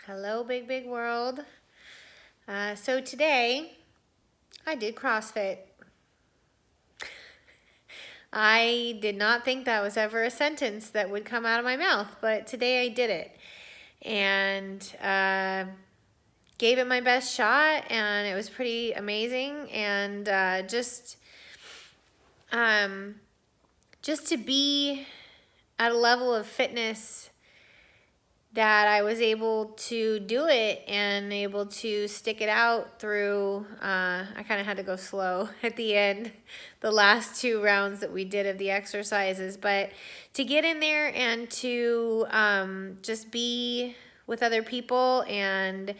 Hello, big, big world. So today, I did CrossFit. I did not think that was ever a sentence that would come out of my mouth, but today I did it. And gave it my best shot, and it was pretty amazing. And just to be at a level of fitness that I was able to do it and able to stick it out through, I kind of had to go slow at the end, the last 2 rounds that we did of the exercises, but to get in there and to just be with other people and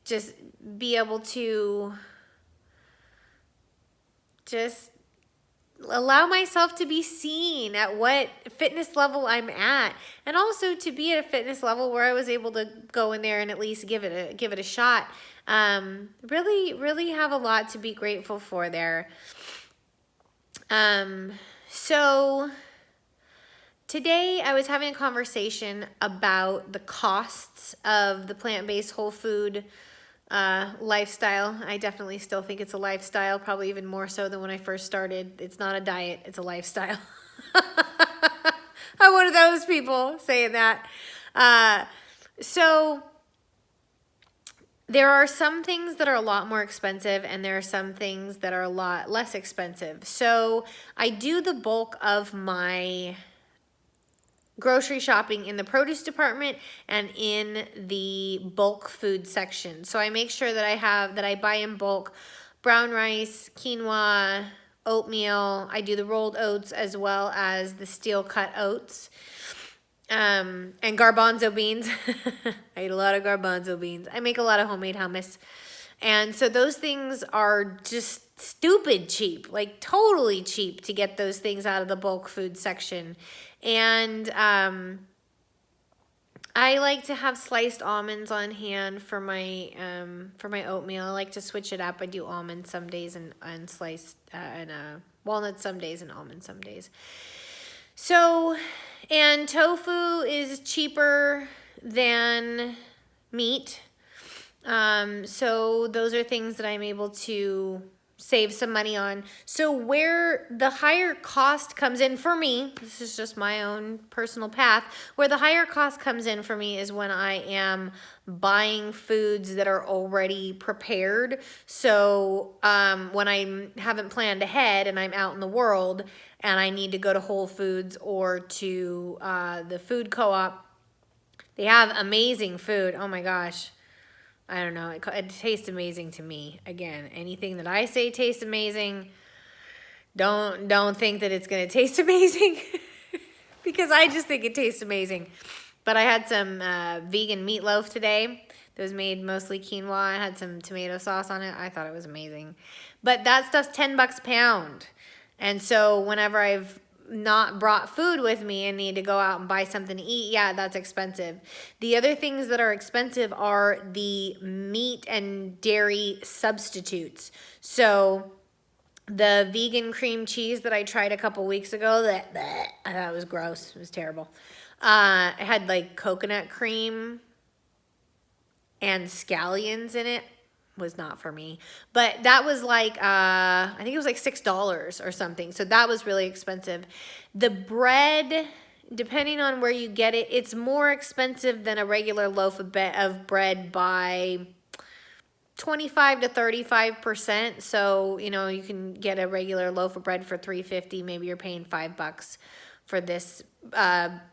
just be able to just allow myself to be seen at what fitness level I'm at, and also to be at a fitness level where I was able to go in there and at least give it a shot. Really have a lot to be grateful for there. So today I was having a conversation about the costs of the plant-based whole food lifestyle. I definitely still think it's a lifestyle, probably even more so than when I first started. It's not a diet, it's a lifestyle. I'm one of those people saying that. So there are some things that are a lot more expensive, and there are some things that are a lot less expensive. So I do the bulk of my grocery shopping in the produce department and in the bulk food section. So I make sure that I buy in bulk brown rice, quinoa, oatmeal. I do the rolled oats as well as the steel cut oats. And garbanzo beans. I eat a lot of garbanzo beans. I make a lot of homemade hummus. And so those things are just stupid cheap, like totally cheap to get those things out of the bulk food section. And I like to have sliced almonds on hand for my oatmeal. I like to switch it up. I do almonds some days and sliced walnuts some days and almonds some days. So, and tofu is cheaper than meat. So those are things that I'm able to save some money on. So where the higher cost comes in for me, this is just my own personal path, where the higher cost comes in for me is when I am buying foods that are already prepared. So when I haven't planned ahead and I'm out in the world and I need to go to Whole Foods or to the food co-op, they have amazing food. Oh my gosh. I don't know. It tastes amazing to me. Again, anything that I say tastes amazing, don't think that it's going to taste amazing because I just think it tastes amazing. But I had some vegan meatloaf today that was made mostly quinoa. I had some tomato sauce on it. I thought it was amazing. But that stuff's $10 a pound. And so whenever I've not brought food with me and need to go out and buy something to eat, yeah, that's expensive. The other things that are expensive are the meat and dairy substitutes. So the vegan cream cheese that I tried a couple weeks ago, I thought it was gross. It was terrible. It had like coconut cream and scallions in it. Was not for me, but that was like I think it was like $6 or something, so that was really expensive. The bread, depending on where you get it, it's more expensive than a regular loaf of bread by 25 to 35%. So you can get a regular loaf of bread for $3.50. Maybe you're paying $5 for this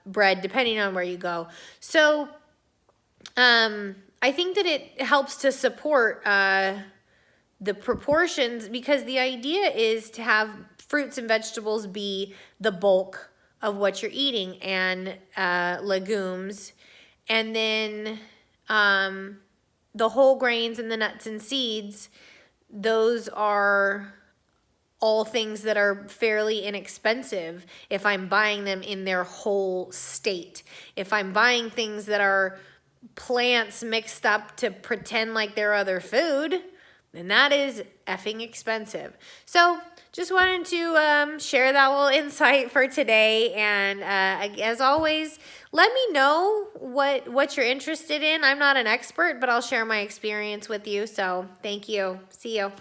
bread, depending on where you go. So I think that it helps to support the proportions, because the idea is to have fruits and vegetables be the bulk of what you're eating, and legumes, and then the whole grains and the nuts and seeds, those are all things that are fairly inexpensive if I'm buying them in their whole state. If I'm buying things that are plants mixed up to pretend like they're other food, then that is effing expensive. So just wanted to share that little insight for today. And as always, Let me know what you're interested in. I'm not an expert, but I'll share my experience with you. So thank you. See you.